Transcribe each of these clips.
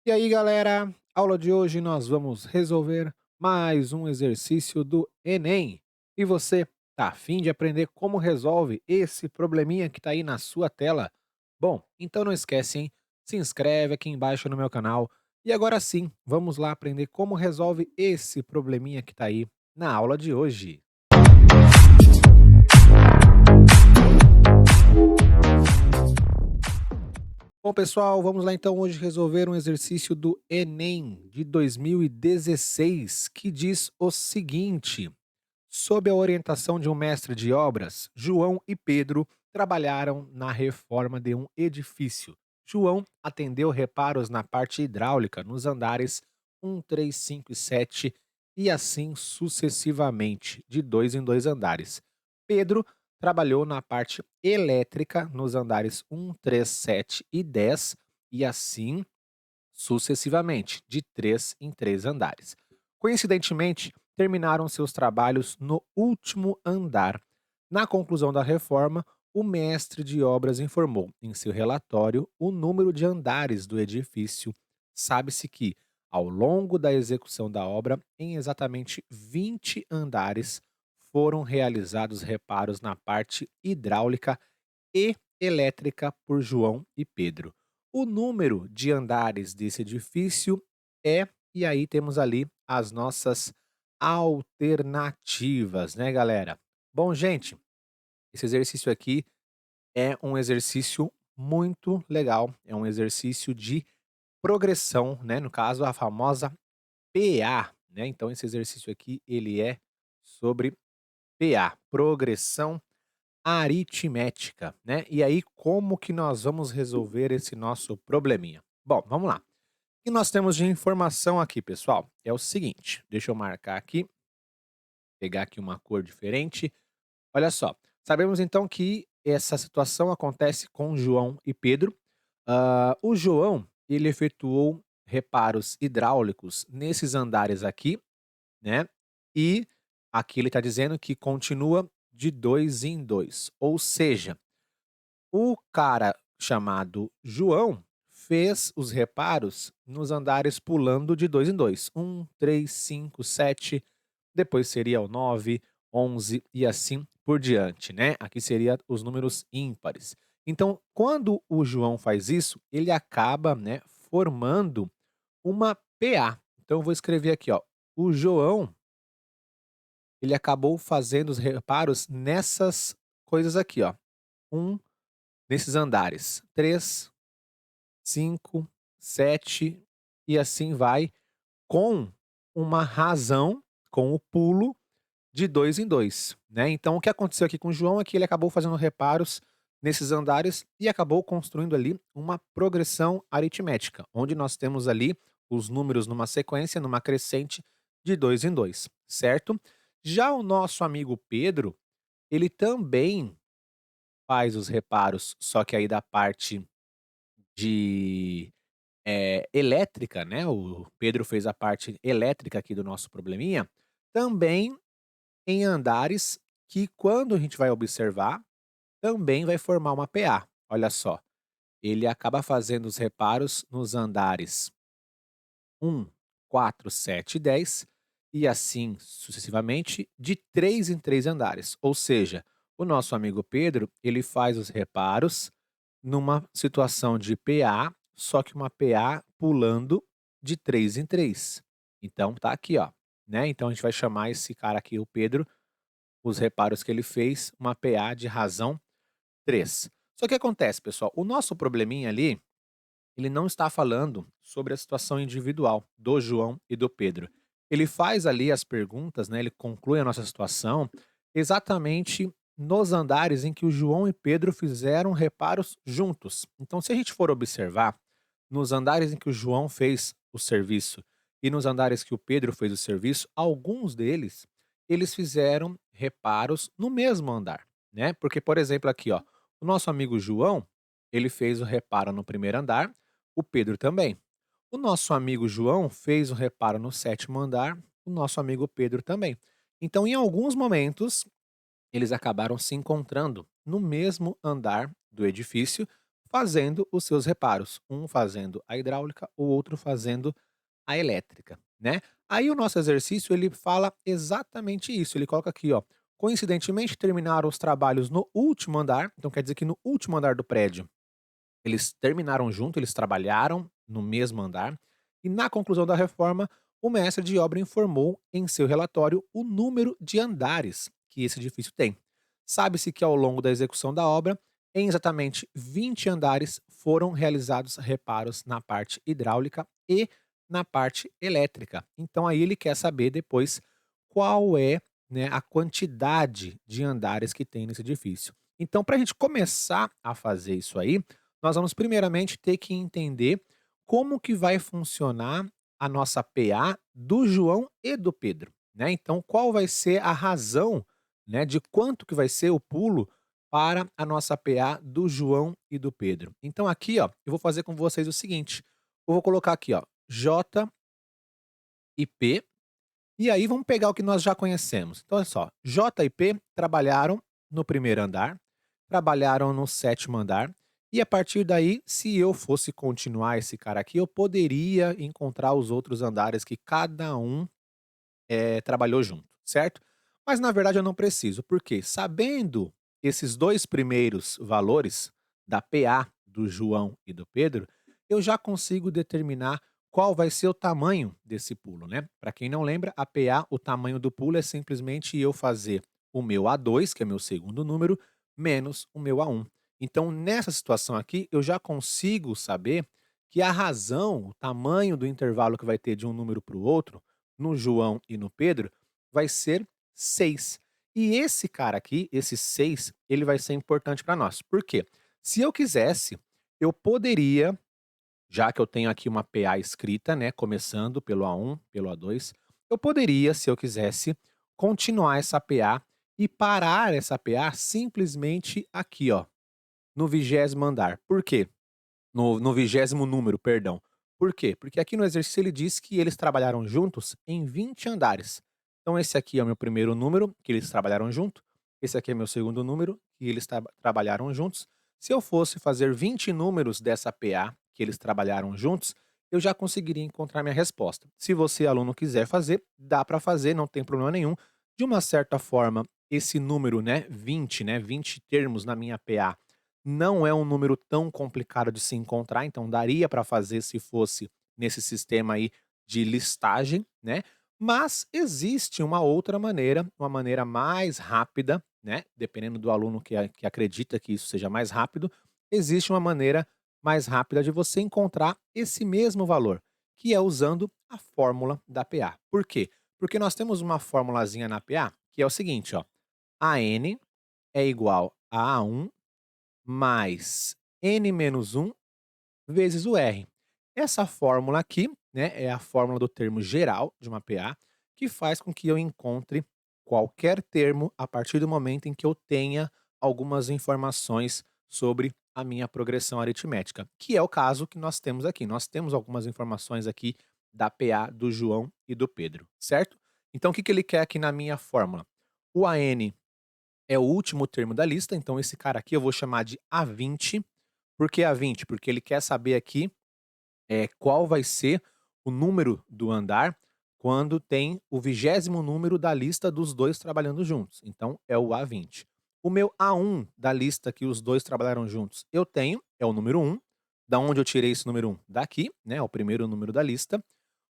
E aí, galera? Aula de hoje nós vamos resolver mais um exercício do Enem. E você tá afim de aprender como resolve esse probleminha que tá aí na sua tela? Bom, então não esquece, hein? Se inscreve aqui embaixo no meu canal. E agora sim, vamos lá aprender como resolve esse probleminha que tá aí na aula de hoje. Bom, pessoal, vamos lá então hoje resolver um exercício do Enem de 2016 que diz o seguinte: sob a orientação de um mestre de obras, João e Pedro trabalharam na reforma de um edifício. João atendeu reparos na parte hidráulica nos andares 1, 3, 5 e 7 e assim sucessivamente, de dois em dois andares. Pedro trabalhou na parte elétrica nos andares 1, 3, 7 e 10 e assim sucessivamente, de 3 em 3 andares. Coincidentemente, terminaram seus trabalhos no último andar. Na conclusão da reforma, o mestre de obras informou em seu relatório o número de andares do edifício. Sabe-se que, ao longo da execução da obra, em exatamente 20 andares, foram realizados reparos na parte hidráulica e elétrica por João e Pedro. O número de andares desse edifício é, e aí temos ali as nossas alternativas, né, galera? Bom, gente, esse exercício aqui é um exercício muito legal, é um exercício de progressão, né? No caso, a famosa PA, né? Então, esse exercício aqui, ele é sobre PA, progressão aritmética, né? E aí, como que nós vamos resolver esse nosso probleminha? Bom, vamos lá. O que nós temos de informação aqui, pessoal, é o seguinte. Deixa eu marcar aqui, pegar aqui uma cor diferente. Olha só. Sabemos então que essa situação acontece com João e Pedro. O João, ele efetuou reparos hidráulicos nesses andares aqui, né? E aqui ele está dizendo que continua de dois em dois. Ou seja, o cara chamado João fez os reparos nos andares pulando de dois em dois. 1, 3, 5, 7, depois seria o 9, 11 e assim por diante, né? Aqui seria os números ímpares. Então, quando o João faz isso, ele acaba, né, formando uma PA. Então eu vou escrever aqui, ó. O João, ele acabou fazendo os reparos nessas coisas aqui, ó. Um nesses andares. 3, 5, 7 e assim vai, com uma razão, com o pulo de dois em dois, né. Então o que aconteceu aqui com o João é que ele acabou fazendo reparos nesses andares e acabou construindo ali uma progressão aritmética, onde nós temos ali os números numa sequência, numa crescente de dois em dois, certo? Já o nosso amigo Pedro, ele também faz os reparos, só que aí da parte de elétrica, né, o Pedro fez a parte elétrica aqui do nosso probleminha, também em andares que quando a gente vai observar, também vai formar uma PA. Olha só, ele acaba fazendo os reparos nos andares 1, 4, 7 e 10 e assim sucessivamente de 3 em 3 andares. Ou seja, o nosso amigo Pedro, ele faz os reparos numa situação de PA, só que uma PA pulando de 3 em 3. Então tá aqui, ó, né? Então a gente vai chamar esse cara aqui, o Pedro, os reparos que ele fez, uma PA de razão 3. Só que acontece, pessoal, o nosso probleminha ali, ele não está falando sobre a situação individual do João e do Pedro. Ele faz ali as perguntas, né, ele conclui a nossa situação exatamente nos andares em que o João e Pedro fizeram reparos juntos. Então, se a gente for observar, nos andares em que o João fez o serviço e nos andares que o Pedro fez o serviço, alguns deles, eles fizeram reparos no mesmo andar, né? Porque, por exemplo, aqui, ó, o nosso amigo João, ele fez o reparo no primeiro andar, o Pedro também. O nosso amigo João fez o reparo no sétimo andar, o nosso amigo Pedro também. Então, em alguns momentos, eles acabaram se encontrando no mesmo andar do edifício, fazendo os seus reparos, um fazendo a hidráulica, o outro fazendo a elétrica, né. Aí o nosso exercício ele fala exatamente isso, ele coloca aqui ó, coincidentemente terminaram os trabalhos no último andar, então quer dizer que no último andar do prédio, eles terminaram junto, eles trabalharam no mesmo andar, e na conclusão da reforma, o mestre de obra informou em seu relatório o número de andares que esse edifício tem. Sabe-se que ao longo da execução da obra, em exatamente 20 andares foram realizados reparos na parte hidráulica e na parte elétrica. Então aí ele quer saber depois qual é, né, a quantidade de andares que tem nesse edifício. Então, para a gente começar a fazer isso aí, nós vamos primeiramente ter que entender como que vai funcionar a nossa PA do João e do Pedro, né. Então qual vai ser a razão, né, de quanto que vai ser o pulo para a nossa PA do João e do Pedro. Então aqui, ó, eu vou fazer com vocês o seguinte, eu vou colocar aqui, ó, J e P, e aí vamos pegar o que nós já conhecemos. Então olha só, J e P trabalharam no primeiro andar, trabalharam no sétimo andar, e a partir daí, se eu fosse continuar esse cara aqui, eu poderia encontrar os outros andares que cada um, trabalhou junto, certo? Mas na verdade eu não preciso, porque sabendo esses 2 primeiros valores da PA do João e do Pedro, eu já consigo determinar qual vai ser o tamanho desse pulo, né. Para quem não lembra, a PA, o tamanho do pulo é simplesmente eu fazer o meu A2, que é meu segundo número, menos o meu A1. Então nessa situação aqui, eu já consigo saber que a razão, o tamanho do intervalo que vai ter de um número para o outro, no João e no Pedro, vai ser 6. E esse cara aqui, esse 6, ele vai ser importante para nós. Por quê? Se eu quisesse, eu poderia, já que eu tenho aqui uma PA escrita, né, começando pelo A1, pelo A2, eu poderia, se eu quisesse, continuar essa PA e parar essa PA simplesmente aqui, ó, no 20º andar. Por quê? No 20º número, perdão. Por quê? Porque aqui no exercício ele diz que eles trabalharam juntos em 20 andares. Então esse aqui é o meu primeiro número, que eles trabalharam junto, esse aqui é meu segundo número, que eles trabalharam juntos. Se eu fosse fazer 20 números dessa PA, que eles trabalharam juntos, eu já conseguiria encontrar minha resposta. Se você, aluno, quiser fazer, dá para fazer, não tem problema nenhum. De uma certa forma, esse número, né, 20, né, 20 termos na minha PA, não é um número tão complicado de se encontrar, então daria para fazer se fosse nesse sistema aí de listagem, né. Mas existe uma outra maneira, uma maneira mais rápida, né, dependendo do aluno que acredita que isso seja mais rápido, existe uma maneira mais rápida de você encontrar esse mesmo valor, que é usando a fórmula da PA. Por quê? Porque nós temos uma formulazinha na PA que é o seguinte, ó: AN é igual a A1 mais n menos 1 vezes o R. Essa fórmula aqui, né, é a fórmula do termo geral de uma PA, que faz com que eu encontre qualquer termo a partir do momento em que eu tenha algumas informações sobre a minha progressão aritmética, que é o caso que nós temos aqui. Nós temos algumas informações aqui da PA do João e do Pedro, certo? Então o que que ele quer aqui na minha fórmula? O AN é o último termo da lista, então esse cara aqui eu vou chamar de A20. Por que A20? Porque ele quer saber aqui, qual vai ser o número do andar quando tem o 20º número da lista dos 2 trabalhando juntos, então é o A20. O meu A1 da lista que os 2 trabalharam juntos, eu tenho, é o número 1. Da onde eu tirei esse número 1? Daqui, né, é o primeiro número da lista.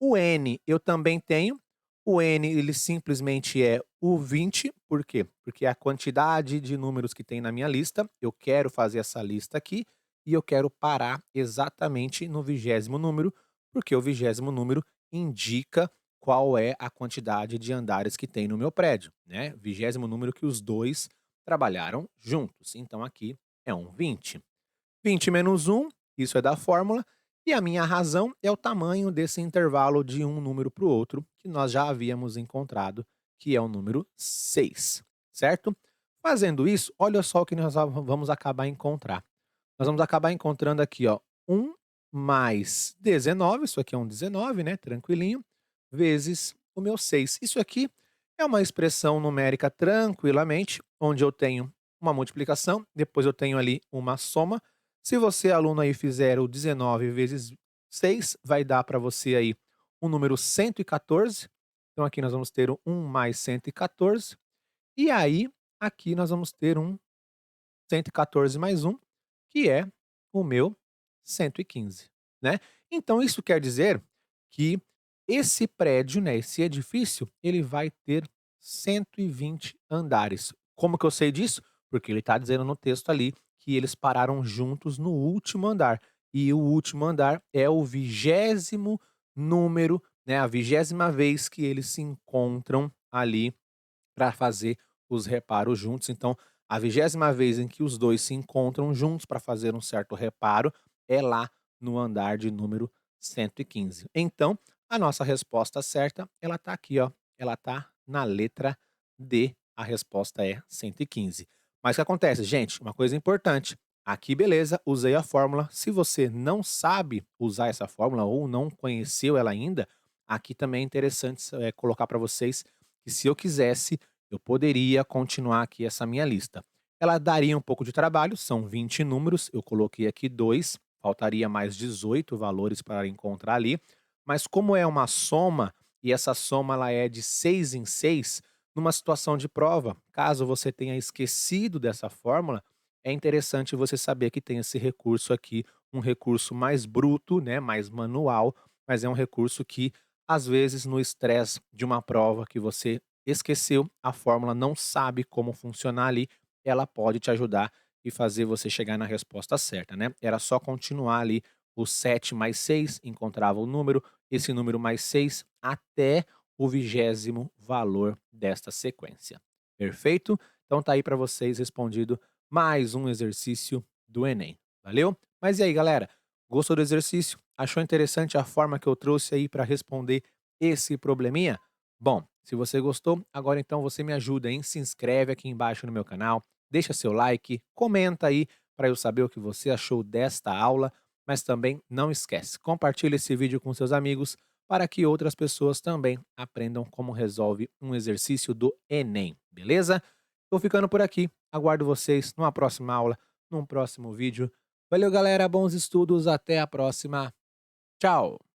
O N eu também tenho. O N ele simplesmente é o 20, por quê? Porque é a quantidade de números que tem na minha lista, eu quero fazer essa lista aqui, e eu quero parar exatamente no 20º número, porque o 20º número indica qual é a quantidade de andares que tem no meu prédio, né, 20º número que os 2 trabalharam juntos, então aqui é um 20. 20 menos 1, isso é da fórmula, e a minha razão é o tamanho desse intervalo de um número para o outro, que nós já havíamos encontrado, que é o número 6, certo? Fazendo isso, olha só o que nós vamos acabar encontrar. Nós vamos acabar encontrando aqui, ó, 1 mais 19, isso aqui é um 19, né, tranquilinho, vezes o meu 6. Isso aqui é uma expressão numérica tranquilamente, onde eu tenho uma multiplicação, depois eu tenho ali uma soma, Se você, aluno, aí fizer o 19 vezes 6, vai dar para você aí o número 114. Então aqui nós vamos ter o 1 mais 114. E aí, aqui nós vamos ter um 114 mais um, que é o meu 115, né. Então isso quer dizer que esse prédio, né, esse edifício, ele vai ter 120 andares. Como que eu sei disso? Porque ele está dizendo no texto ali que eles pararam juntos no último andar, e o último andar é o 20º número, né, a 20ª vez que eles se encontram ali para fazer os reparos juntos. Então, a 20ª vez em que os 2 se encontram juntos para fazer um certo reparo é lá no andar de número 115. Então, a nossa resposta certa, ela está aqui, ó, ela está na letra D, a resposta é 115. Mas o que acontece, gente? Uma coisa importante, aqui beleza, usei a fórmula. Se você não sabe usar essa fórmula ou não conheceu ela ainda, aqui também é interessante colocar para vocês que, se eu quisesse, eu poderia continuar aqui essa minha lista. Ela daria um pouco de trabalho, são 20 números, eu coloquei aqui 2, faltaria mais 18 valores para encontrar ali, mas como é uma soma, e essa soma ela é de 6 em 6, numa situação de prova, caso você tenha esquecido dessa fórmula, é interessante você saber que tem esse recurso aqui, um recurso mais bruto, né, mais manual, mas é um recurso que, às vezes, no estresse de uma prova que você esqueceu, a fórmula não sabe como funcionar ali, ela pode te ajudar e fazer você chegar na resposta certa, né. Era só continuar ali o 7 mais 6, encontrava o número, esse número mais 6 até o 20º valor desta sequência. Perfeito? Então tá aí para vocês respondido mais um exercício do Enem. Valeu? Mas e aí, galera? Gostou do exercício? Achou interessante a forma que eu trouxe aí para responder esse probleminha? Bom, se você gostou, agora então você me ajuda, hein? Se inscreve aqui embaixo no meu canal, deixa seu like, comenta aí para eu saber o que você achou desta aula, mas também não esquece, compartilhe esse vídeo com seus amigos para que outras pessoas também aprendam como resolve um exercício do Enem, beleza? Tô ficando por aqui, aguardo vocês numa próxima aula, num próximo vídeo. Valeu, galera, bons estudos, até a próxima. Tchau!